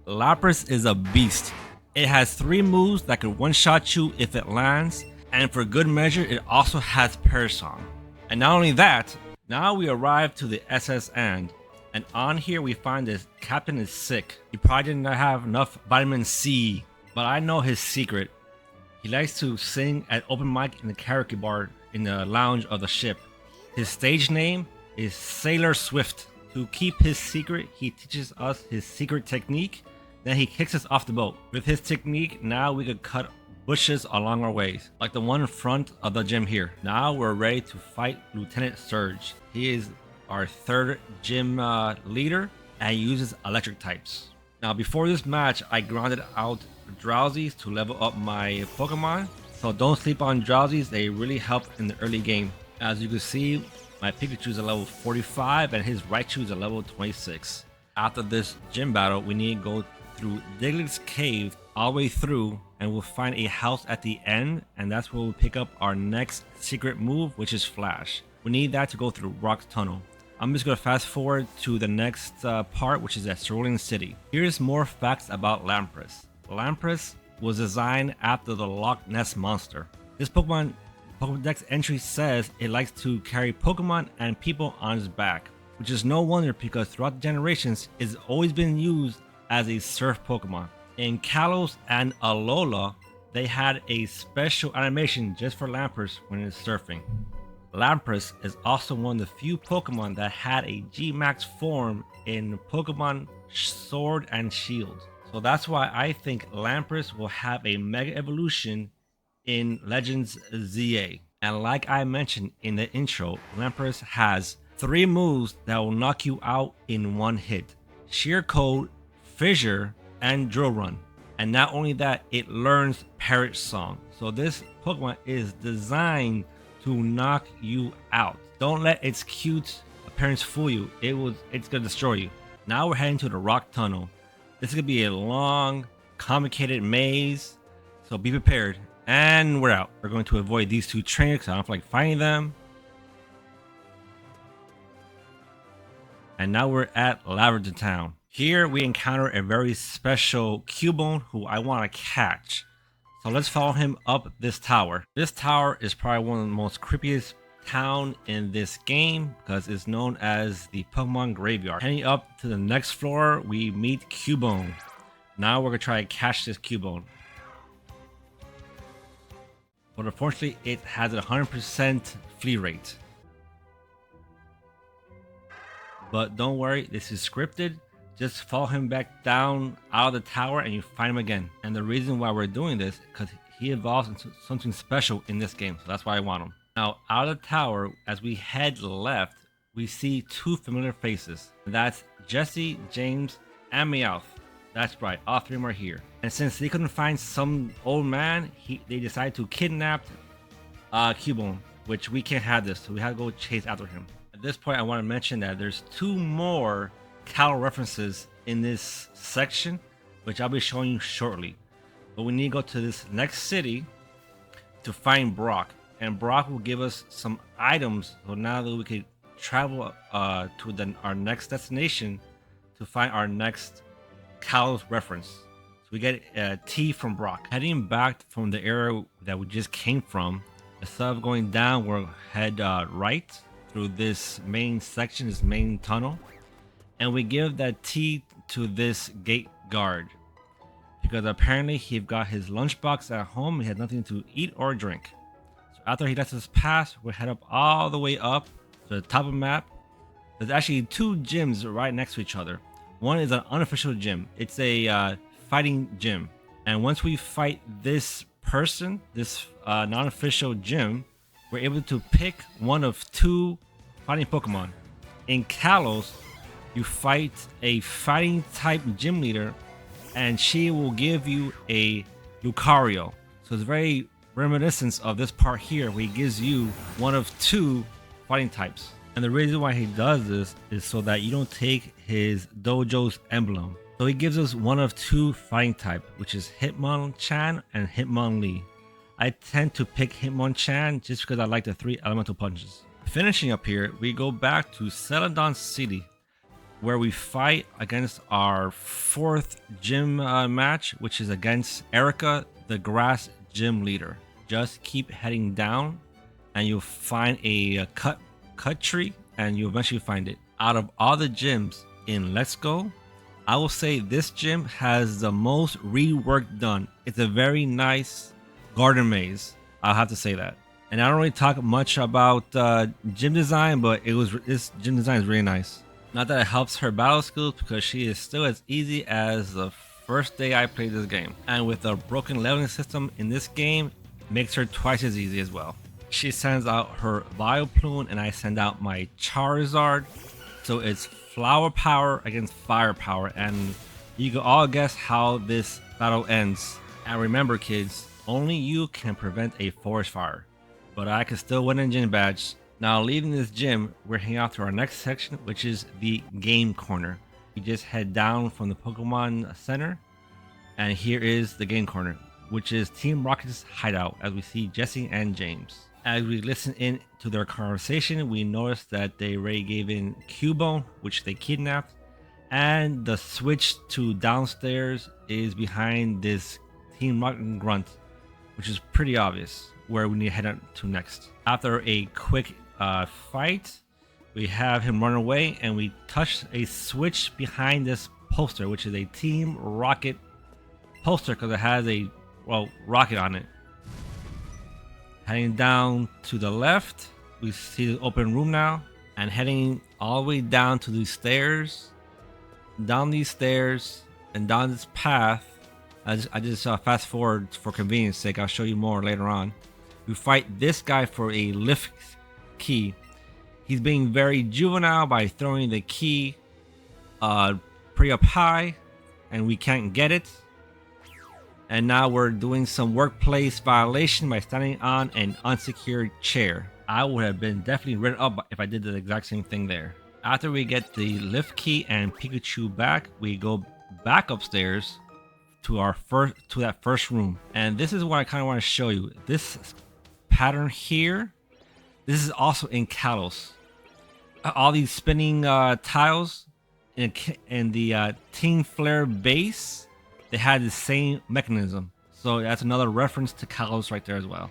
Lapras is a beast. It has 3 moves that can one-shot you if it lands, and for good measure, it also has Perish Song. And not only that, now we arrive to the SS End, and on here we find this captain is sick. He probably did not have enough vitamin C, but I know his secret. He likes to sing at open mic in the karaoke bar in the lounge of the ship. His stage name is Sailor Swift. To keep his secret, he teaches us his secret technique, then he kicks us off the boat. With his technique, now we could cut bushes along our ways, like the one in front of the gym here. Now we're ready to fight Lieutenant Surge. He is our 3rd gym leader and uses electric types. Now before this match, I grounded out Drowsies to level up my Pokemon. So don't sleep on Drowsies, they really help in the early game. As you can see, my Pikachu is a level 45 and his Raichu is a level 26. After this gym battle, we need to go through Diglett's cave all the way through, and we'll find a house at the end, and that's where we'll pick up our next secret move, which is Flash. We need that to go through Rock Tunnel. I'm just going to fast forward to the next part, which is at Cerulean City. Here's more facts about Lapras. Lapras was designed after the Loch Ness Monster. This Pokédex entry says it likes to carry Pokemon and people on its back, which is no wonder because throughout the generations, it's always been used as a surf Pokemon. In Kalos and Alola, they had a special animation just for Lapras when it's surfing. Lapras is also one of the few Pokemon that had a G-Max form in Pokemon Sword and Shield. So that's why I think Lapras will have a Mega Evolution in Legends ZA. And like I mentioned in the intro, Lapras has 3 moves that will knock you out in one hit: Sheer Code, Fissure, and Drill Run. And not only that, it learns Perish Song. So this Pokemon is designed to knock you out. Don't let its cute appearance fool you. It's gonna destroy you. Now we're heading to the Rock Tunnel. This is gonna be a long, complicated maze, so be prepared. And we're out. We're going to avoid these 2 trainers because I don't feel like fighting them. And now we're at Lavender Town. Here we encounter a very special Cubone who I want to catch. So let's follow him up this tower. This tower is probably one of the most creepiest town in this game because it's known as the Pokemon Graveyard. Heading up to the next floor, we meet Cubone. Now we're gonna try to catch this Cubone. But unfortunately, it has a 100% flee rate. But don't worry, this is scripted. Just follow him back down out of the tower and you find him again. And the reason why we're doing this, because he evolves into something special in this game. So that's why I want him. Now, out of the tower, as we head left, we see 2 familiar faces. That's Jesse, James, and Meowth. That's right, all 3 of them are here. And since they couldn't find some old man, they decided to kidnap Cubone, which we can't have this, so we have to go chase after him. At this point, I want to mention that there's 2 more Cal references in this section, which I'll be showing you shortly. But we need to go to this next city to find Brock, and Brock will give us some items. So now that we can travel to our next destination to find our next Cal's reference. So we get a T from Brock. Heading back from the area that we just came from, instead of going down, we'll head right through this main section, this main tunnel. And we give that T to this gate guard because apparently he got his lunchbox at home. He had nothing to eat or drink. So after he lets us pass, we'll head up all the way up to the top of the map. There's actually 2 gyms right next to each other. One is an unofficial gym. It's a fighting gym. And once we fight this person, this non-official gym, we're able to pick one of 2 fighting Pokemon. In Kalos, you fight a fighting type gym leader and she will give you a Lucario. So it's very reminiscent of this part here where he gives you one of 2 fighting types. And the reason why he does this is so that you don't take his dojo's emblem. So he gives us one of 2 fighting type, which is Hitmonchan and Hitmonlee. I tend to pick Hitmonchan just because I like the 3 elemental punches. Finishing up here, we go back to Celadon City. where we fight against our fourth gym match, which is against Erica, the grass gym leader. Just keep heading down and you'll find a cut tree, and you'll eventually find it. Out of all the gyms in Let's Go, I will say this gym has the most rework done. It's a very nice garden maze, I'll have to say that. And I don't really talk much about gym design, but this gym design is really nice. Not that it helps her battle skills, because she is still as easy as the first day I played this game. And with a broken leveling system in this game, makes her twice as easy as well. She sends out her Vileplume and I send out my Charizard. So it's flower power against fire power, and you can all guess how this battle ends. And remember kids, only you can prevent a forest fire, but I can still win a gym badge. Now leaving this gym, we're heading out to our next section, which is the game corner. We just head down from the Pokemon Center, and here is the game corner, which is Team Rocket's hideout, as we see Jesse and James. As we listen in to their conversation, we notice that they already gave in Cubone, which they kidnapped, and the switch to downstairs is behind this Team Rocket grunt, which is pretty obvious where we need to head on to next. After a quick fight, we have him run away, and we touch a switch behind this poster, which is a Team Rocket poster because it has a rocket on it. Heading down to the left, we see the open room now, and heading all the way down to these stairs, down these stairs, and down this path. I just fast forward for convenience sake. I'll show you more later on. We fight this guy for a lift key. He's being very juvenile by throwing the key pretty up high, and we can't get it. And now we're doing some workplace violation by standing on an unsecured chair. I would have been definitely written up if I did the exact same thing there. After we get the lift key and Pikachu back, we go back upstairs to that first room. And this is what I kind of want to show you. This pattern here, this is also in Kalos. All these spinning tiles in the Team Flare base, they had the same mechanism. So that's another reference to Kalos right there as well.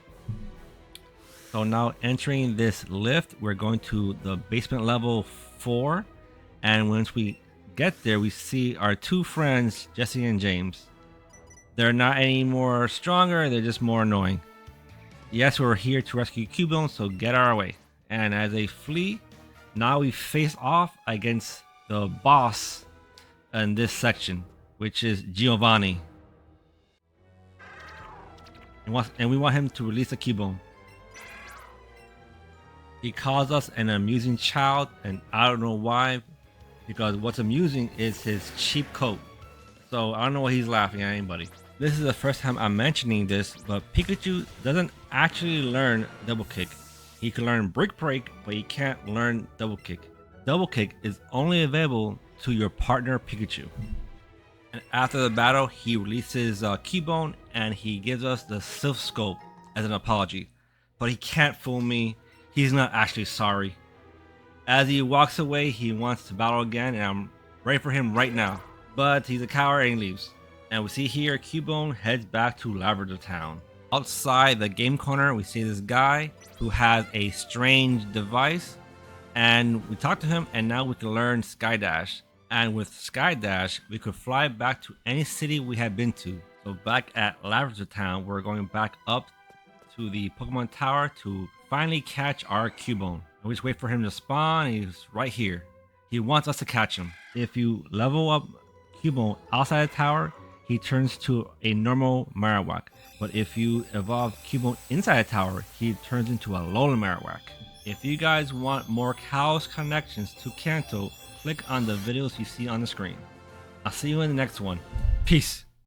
So now entering this lift, we're going to the basement level 4. And once we get there, we see our two friends, Jesse and James. They're not any more stronger, they're just more annoying. Yes, we're here to rescue Cubone, so get our way. And as they flee, now we face off against the boss in this section, which is Giovanni. And we want him to release a Cubone. He calls us an amusing child, and I don't know why, because what's amusing is his cheap coat. So I don't know why he's laughing at anybody. This is the first time I'm mentioning this, but Pikachu doesn't actually learn Double Kick. He can learn Brick Break, but he can't learn Double Kick. Double Kick is only available to your partner Pikachu. And after the battle, he releases Cubone, and he gives us the Silph Scope as an apology. But he can't fool me. He's not actually sorry. As he walks away, he wants to battle again, and I'm ready for him right now. But he's a coward and he leaves. And we see here Cubone heads back to Lavender Town. Outside the game corner, we see this guy who has a strange device. And we talk to him, and now we can learn Sky Dash. And with Sky Dash, we could fly back to any city we have been to. So back at Lavender Town, we're going back up to the Pokemon Tower to finally catch our Cubone. And we just wait for him to spawn. He's right here. He wants us to catch him. If you level up Cubone outside the tower, he turns to a normal Marowak. But if you evolve Cubone inside the tower, he turns into a Alolan Marowak. If you guys want more Kalos connections to Kanto, click on the videos you see on the screen. I'll see you in the next one. Peace.